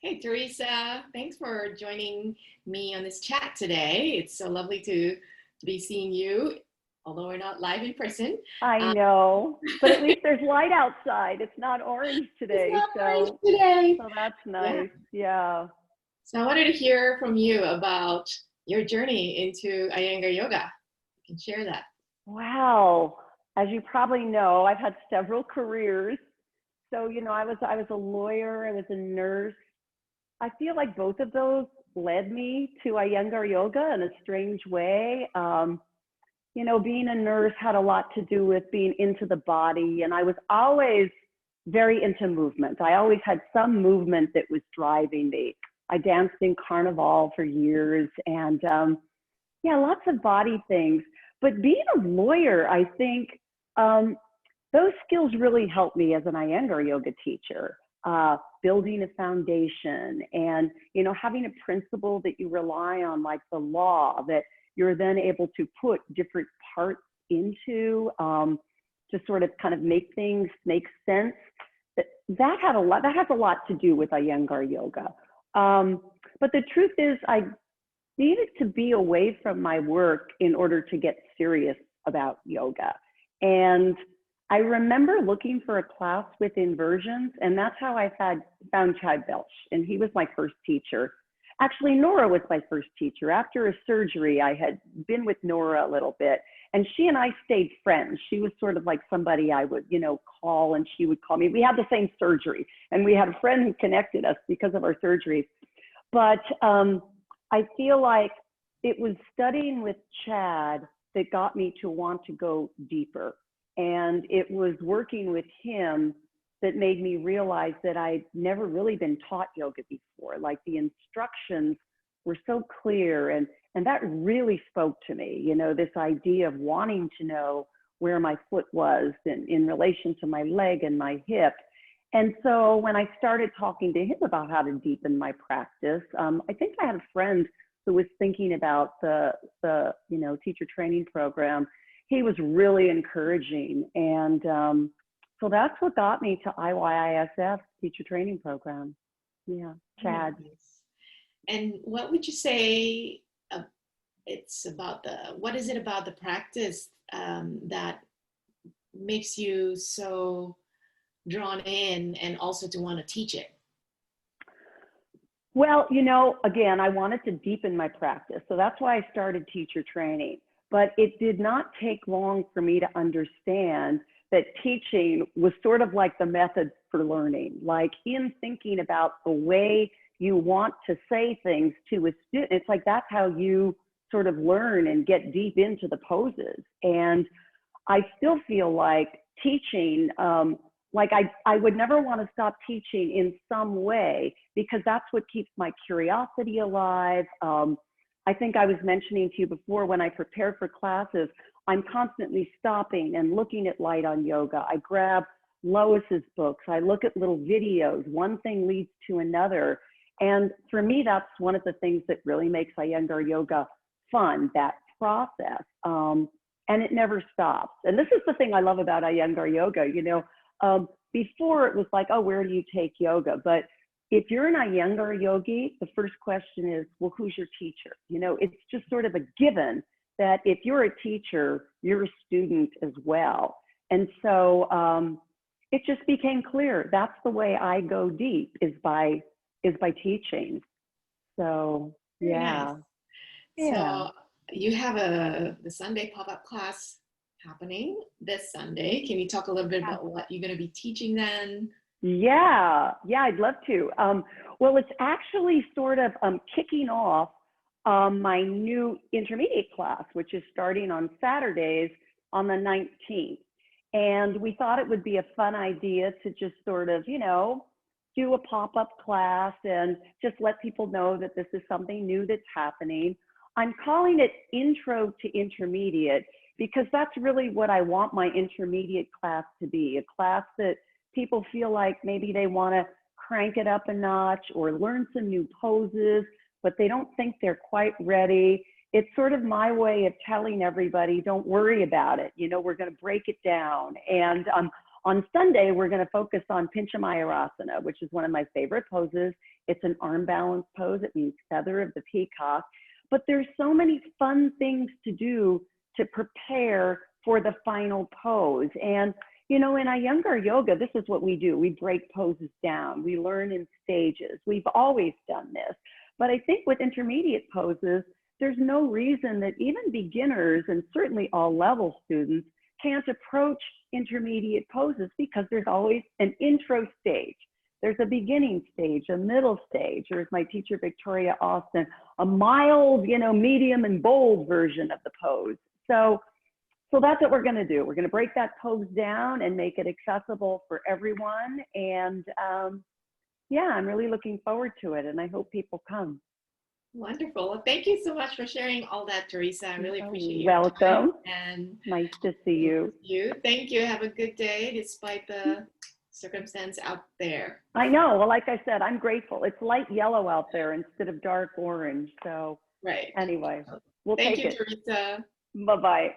Hey, Theresa, thanks for joining me on this chat today. It's so lovely to be seeing you, although we're not live in person. I Um, know, but at least there's light outside. It's not orange it's today, not orange so today. that's Yeah. nice. Yeah. So I wanted to hear from you about your journey into Iyengar yoga. You can share that. Wow. As you probably know, I've had several careers. So, I was a lawyer, I was a nurse. I feel like both of those led me to Iyengar yoga in a strange way. Being a nurse had a lot to do with being into the body, and I was always very into movement. I always had some movement that was driving me. I danced in Carnival for years, and yeah, lots of body things. But being a lawyer, I think um, those skills really helped me as an Iyengar yoga teacher. Building a foundation and having a principle that you rely on, like the law, that you're then able to put different parts into to sort of kind of make things make sense. That has a lot to do with Iyengar yoga. But the truth is, I needed to be away from my work in order to get serious about yoga. And I remember looking for a class with inversions, and that's how I found Chad Belch, and he was my first teacher. Actually, Nora was my first teacher. After a surgery, I had been with Nora a little bit, and she and I stayed friends. She was sort of like somebody I would, call, and she would call me. We had the same surgery, and we had a friend who connected us because of our surgeries. But I feel like it was studying with Chad that got me to want to go deeper. And it was working with him that made me realize that I'd never really been taught yoga before. Like the instructions were so clear, and that really spoke to me, this idea of wanting to know where my foot was in relation to my leg and my hip. And so when I started talking to him about how to deepen my practice, I think I had a friend who was thinking about the teacher training program. He was really encouraging, and so that's what got me to IYISF teacher training program. Yeah, Chad. Nice. And what would you say it's about what is it about the practice that makes you so drawn in and also to want to teach it? Well, again, I wanted to deepen my practice. So that's why I started teacher training. But it did not take long for me to understand that teaching was sort of like the method for learning. Like in thinking about the way you want to say things to a student, it's like that's how you sort of learn and get deep into the poses. And I still feel like teaching, like I would never want to stop teaching in some way, because that's what keeps my curiosity alive. I think I was mentioning to you before, when I prepare for classes, I'm constantly stopping and looking at Light on Yoga. I grab Lois's books. I look at little videos. One thing leads to another. And for me, that's one of the things that really makes Iyengar yoga fun, that process. And it never stops. And this is the thing I love about Iyengar yoga. Before it was like, oh, where do you take yoga? But if you're an Iyengar yogi, the first question is, well, who's your teacher? It's just sort of a given that if you're a teacher, you're a student as well. And so it just became clear that's the way I go deep, is by teaching. So Very yeah. nice. Yeah. So you have the Sunday pop-up class happening this Sunday. Can you talk a little bit about what you're going to be teaching then? Yeah, I'd love to. Well, it's actually sort of kicking off my new intermediate class, which is starting on Saturdays on the 19th. And we thought it would be a fun idea to just sort of, do a pop-up class and just let people know that this is something new that's happening. I'm calling it Intro to Intermediate, because that's really what I want my intermediate class to be, a class that people feel like maybe they want to crank it up a notch or learn some new poses, but they don't think they're quite ready. It's sort of my way of telling everybody, don't worry about it. We're going to break it down. And On Sunday, we're going to focus on Pinchamayurasana, which is one of my favorite poses. It's an arm balance pose. It means feather of the peacock. But there's so many fun things to do to prepare for the final pose. And, you know, in Iyengar yoga, this is what we do. We break poses down. We learn in stages. We've always done this. But I think with intermediate poses, there's no reason that even beginners and certainly all level students can't approach intermediate poses, because there's always an intro stage. There's a beginning stage, a middle stage, or as my teacher, Victoria Austin, a mild, you know, medium and bold version of the pose. So that's what we're going to do. We're going to break that pose down and make it accessible for everyone. And yeah, I'm really looking forward to it, and I hope people come. Wonderful. Well, thank you so much for sharing all that, Theresa. I really appreciate you. Welcome. And nice to see you. Thank you. Have a good day despite the circumstance out there. I know. Well, like I said, I'm grateful. It's light yellow out there instead of dark orange. So right. Anyway, we'll thank take you, it. Theresa. Bye-bye.